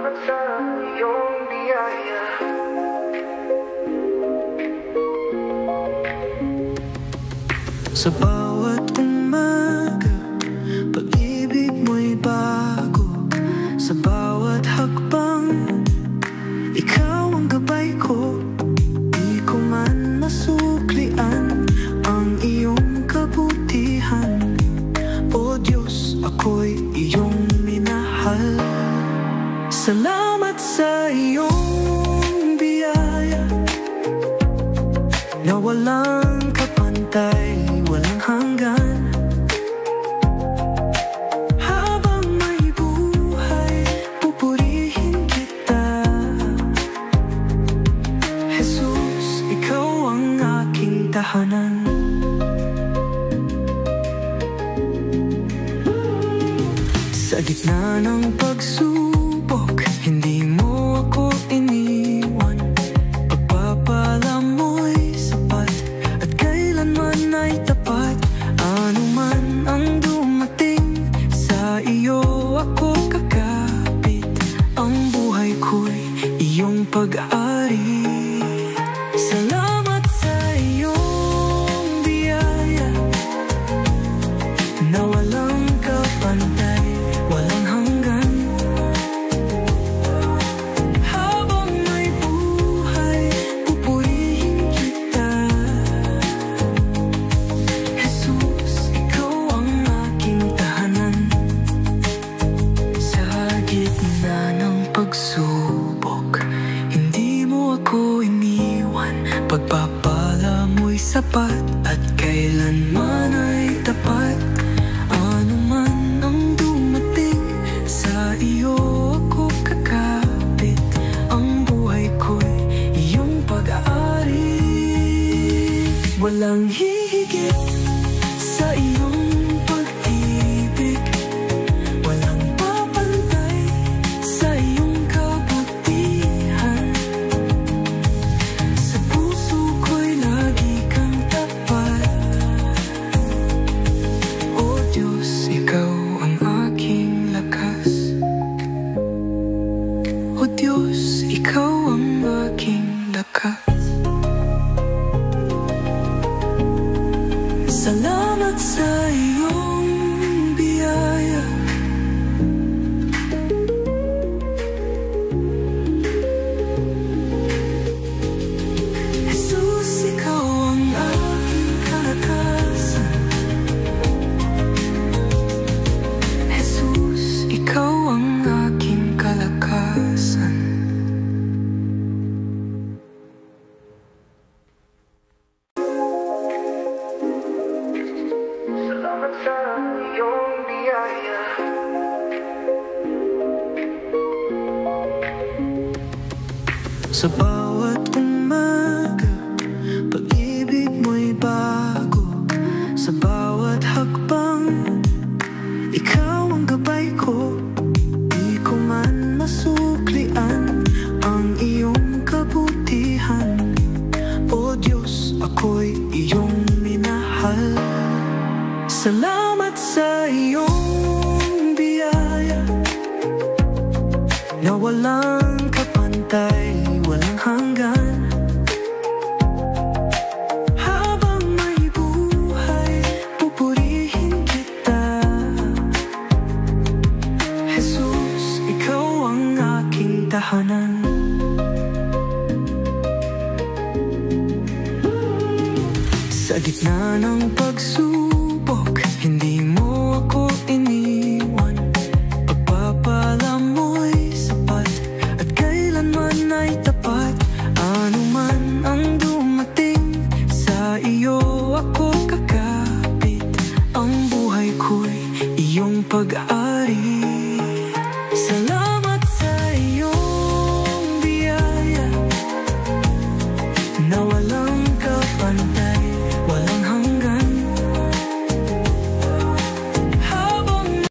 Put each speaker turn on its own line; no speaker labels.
Salamat sa iyong biyaya. Sa bawat umaga, pag-ibig mo'y bago. Sa bawat hakbang, ikaw ang gabay ko. Di ko man masuklian ang iyong kabutihan. O Diyos, ako'y iyong minahal. Salamat sa iyong biyaya na walang kapantay, walang hanggan. Habang may buhay, pupurihin kita. Jesus, ikaw ang aking tahanan. Sa gitna ng pagsubok, hindi mo ako iniwan. Pagpapala mo'y sapat at kailanman ay tapat. Ano man ang dumating, sa iyo ako kakapit. Ang buhay ko'y iyong pag-aari. Salamat sa iyong biyaya na walang kapantay, walang hanggan. Habang may buhay, pupurihin kita. Jesus, ikaw ang aking tahanan. Sa gitna ng pagsubok, hindi mo ako iniwan. Pagpapala mo'y sapat at kailanman ay tapat. Ano man ang dumating, sa iyo ako kakapit. Ang buhay ko'y iyong pag-aari. Walang hihigit sa iyong pag-ibig, walang papantay sa iyong kabutihan. Sa puso ko'y lagi kang tapat. O Diyos, ikaw ang aking lakas. O Diyos, ikaw ang aking lakas. Salamat sa iyong biyaya. Jesus, ikaw ang aking kalakasan. Jesus, ikaw ang aking kalakasan. Salamat sa iyong biyaya. Sa bawat umaga, pag-ibig mo'y bago. Sa bawat hakbang, ikaw ang gabay ko. Di ko man masuklian ang iyong kabutihan. O Diyos, ako'y iyong minahal. Salamat sa iyong biyaya na walang kapantay, walang hanggan. Habang may buhay, pupurihin kita. Jesus, ikaw ang aking tahanan. Sa gitna ng pagsubok, hindi